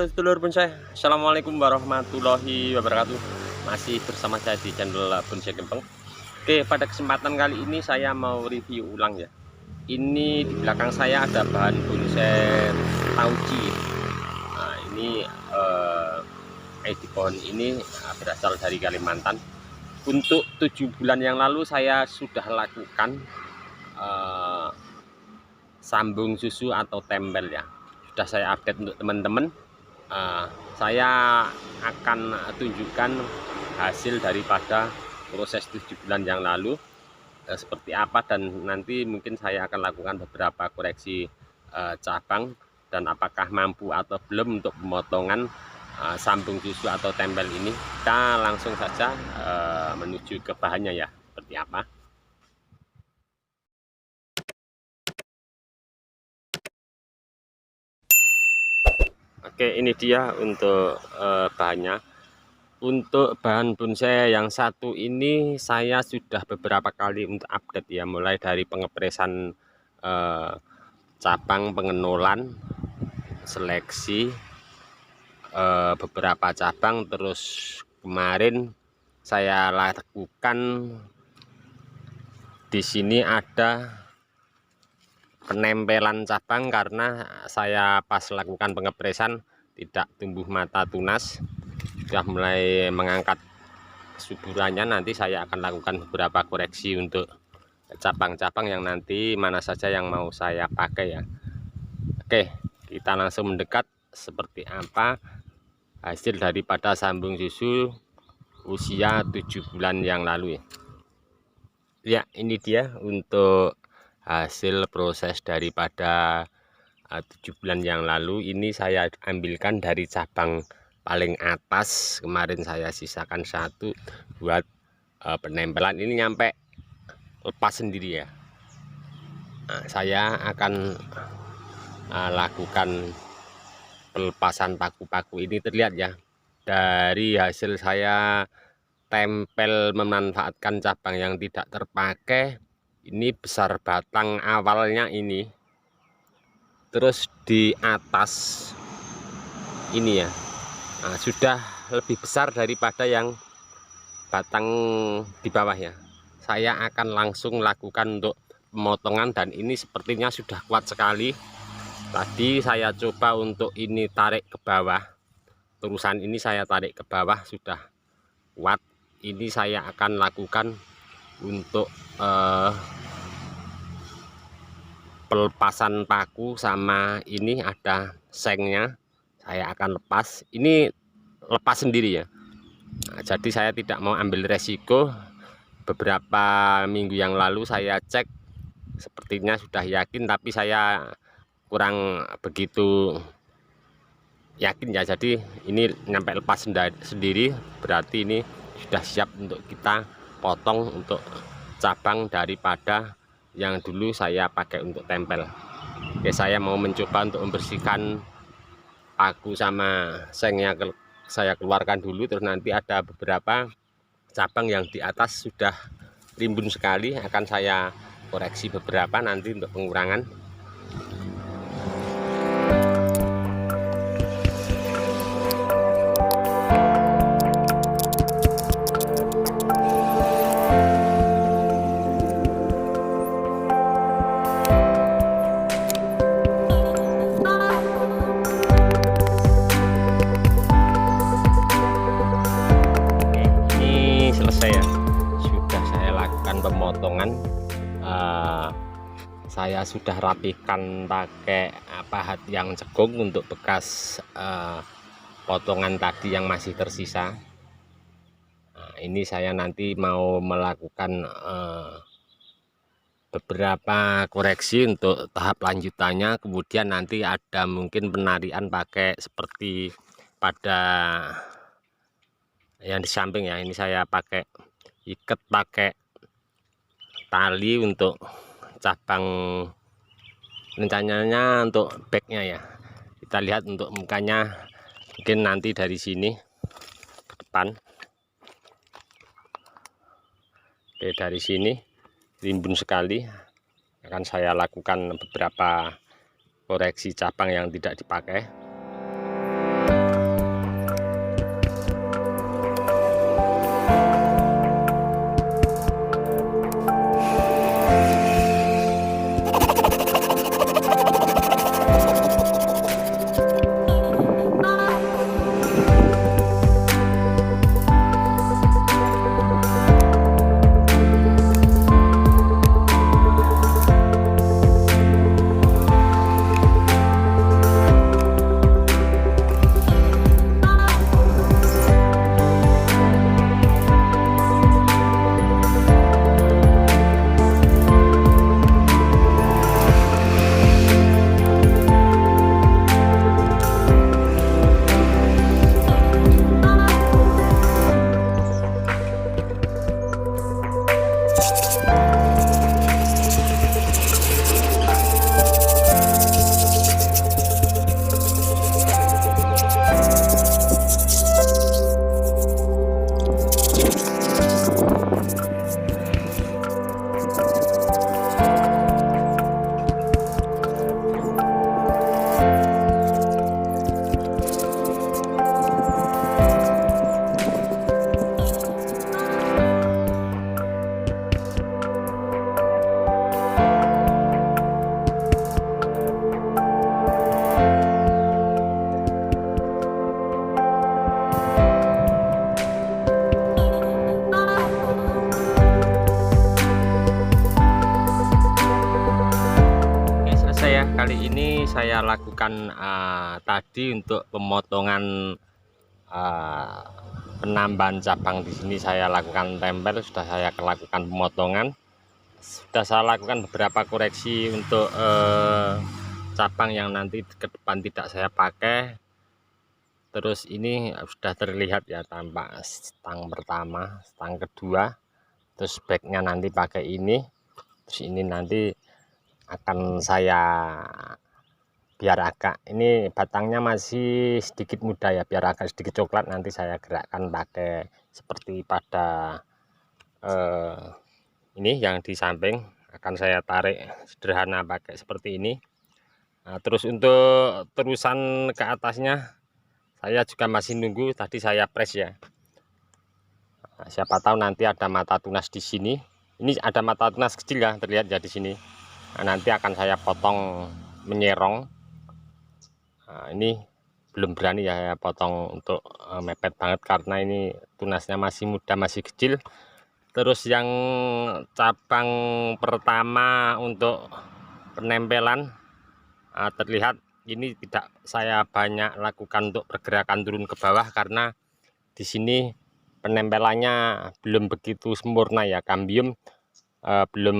sedulur bonsai, assalamualaikum warahmatullahi wabarakatuh. Masih bersama saya di channel Bonsai Gempeng. Oke, pada kesempatan kali ini saya mau review ulang ya. Ini di belakang saya ada bahan bonsai tauci. Nah, ini di pohon ini berasal dari Kalimantan. Untuk 7 bulan yang lalu saya sudah lakukan sambung susu atau tempel ya. Sudah saya update untuk teman-teman. Saya akan tunjukkan hasil daripada proses 7 bulan yang lalu seperti apa, dan nanti mungkin saya akan lakukan beberapa koreksi cabang dan apakah mampu atau belum untuk pemotongan sambung susu atau tempel ini. Kita langsung saja menuju ke bahannya ya, seperti apa. Oke, ini dia untuk bahannya. Untuk bahan bonsai yang satu ini saya sudah beberapa kali untuk update ya, mulai dari pengepresan cabang, pengenolan, seleksi beberapa cabang, terus kemarin saya lakukan di sini ada penempelan cabang karena saya pas lakukan pengepresan tidak tumbuh mata tunas, sudah mulai mengangkat suburannya. Nanti saya akan lakukan beberapa koreksi untuk cabang-cabang yang nanti mana saja yang mau saya pakai ya. Oke, kita langsung mendekat seperti apa hasil daripada sambung susu usia 7 bulan yang lalu ya. Ya, ini dia untuk hasil proses daripada 7 bulan yang lalu. Ini saya ambilkan dari cabang paling atas, kemarin saya sisakan satu buat penempelan. Ini nyampe lepas sendiri ya. Nah, saya akan lakukan pelepasan paku-paku ini. Terlihat ya dari hasil saya tempel memanfaatkan cabang yang tidak terpakai. Ini besar batang awalnya ini, terus di atas ini ya, nah, sudah lebih besar daripada yang batang di bawah ya. Saya akan langsung lakukan untuk pemotongan, dan ini sepertinya sudah kuat sekali. Tadi saya coba untuk ini tarik ke bawah, terusan ini saya tarik ke bawah, sudah kuat. Ini saya akan lakukan untuk pelepasan paku, sama ini ada sengnya, saya akan lepas. Ini lepas sendiri ya. Nah, jadi saya tidak mau ambil resiko. Beberapa minggu yang lalu saya cek, sepertinya sudah yakin, tapi saya kurang begitu yakin ya. Jadi ini nyampe lepas sendiri, berarti ini sudah siap untuk kita potong untuk cabang daripada yang dulu saya pakai untuk tempel. Oke, saya mau mencoba untuk membersihkan paku sama sengnya, saya keluarkan dulu. Terus nanti ada beberapa cabang yang di atas sudah rimbun sekali, akan saya koreksi beberapa nanti untuk pengurangan. Pemotongan saya sudah rapikan pakai pahat yang cekung untuk bekas potongan tadi yang masih tersisa. Nah, ini saya nanti mau melakukan beberapa koreksi untuk tahap lanjutannya. Kemudian nanti ada mungkin penarian pakai seperti pada yang di samping ya. Ini saya pakai ikat pakai tali untuk cabang, rencananya untuk backnya ya. Kita lihat untuk mukanya, mungkin nanti dari sini ke depan. Oke, dari sini rimbun sekali, akan saya lakukan beberapa koreksi cabang yang tidak dipakai. kali ini saya lakukan tadi untuk pemotongan penambahan cabang. Di sini saya lakukan tempel, sudah saya lakukan pemotongan, sudah saya lakukan beberapa koreksi untuk cabang yang nanti ke depan tidak saya pakai. Terus ini sudah terlihat ya, tampak stang pertama, stang kedua, terus backnya nanti pakai ini. Terus ini nanti akan saya biar agak, ini batangnya masih sedikit muda ya, biar agak sedikit coklat, nanti saya gerakkan pakai seperti pada ini yang di samping, akan saya tarik sederhana pakai seperti ini. Nah, terus untuk terusan ke atasnya saya juga masih nunggu, tadi saya press ya. Nah, siapa tahu nanti ada mata tunas di sini. Ini ada mata tunas kecil ya, terlihat ya di sini. Nah, nanti akan saya potong menyerong. Nah, ini belum berani ya saya potong untuk mepet banget karena ini tunasnya masih muda, masih kecil. Terus yang cabang pertama untuk penempelan, terlihat ini tidak saya banyak lakukan untuk pergerakan turun ke bawah karena di sini penempelannya belum begitu sempurna ya, kambium belum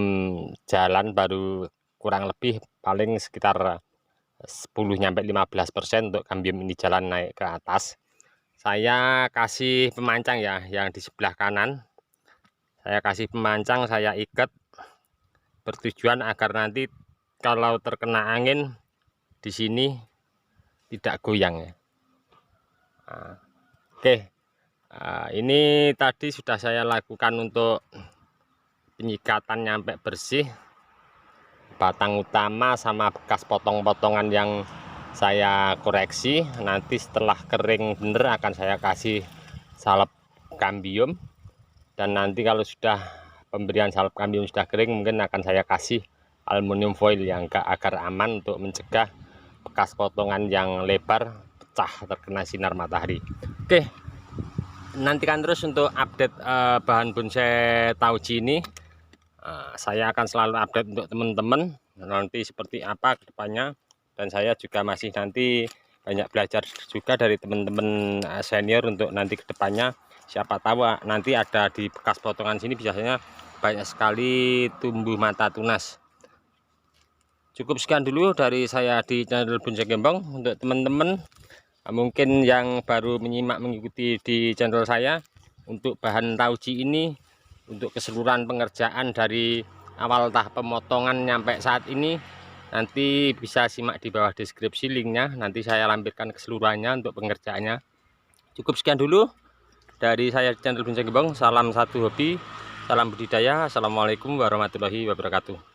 jalan, baru kurang lebih paling sekitar 10-15% untuk kambium ini jalan naik ke atas. Saya kasih pemancang ya, yang di sebelah kanan saya kasih pemancang, saya ikat bertujuan agar nanti kalau terkena angin di sini tidak goyang ya. Nah, oke, ini tadi sudah saya lakukan untuk penyikatan nyampe bersih, batang utama sama bekas potong-potongan yang saya koreksi. Nanti setelah kering bener akan saya kasih salep kambium, dan nanti kalau sudah pemberian salep kambium sudah kering, mungkin akan saya kasih aluminium foil yang agar aman untuk mencegah bekas potongan yang lebar pecah terkena sinar matahari. Oke, nantikan terus untuk update bahan bonsai Tauji ini. Saya akan selalu update untuk teman-teman nanti seperti apa ke depannya, dan saya juga masih nanti banyak belajar juga dari teman-teman senior untuk nanti ke depannya. Siapa tahu nanti ada di bekas potongan sini biasanya banyak sekali tumbuh mata tunas. Cukup sekian dulu dari saya di channel Bonsai Gembong. Untuk teman-teman mungkin yang baru menyimak mengikuti di channel saya, untuk bahan Tauji ini, untuk keseluruhan pengerjaan dari awal tahap pemotongan sampai saat ini, nanti bisa simak di bawah deskripsi linknya, nanti saya lampirkan keseluruhannya untuk pengerjaannya. Cukup sekian dulu dari saya di channel Bonsai Gembong. Salam satu hobi, salam budidaya. Assalamualaikum warahmatullahi wabarakatuh.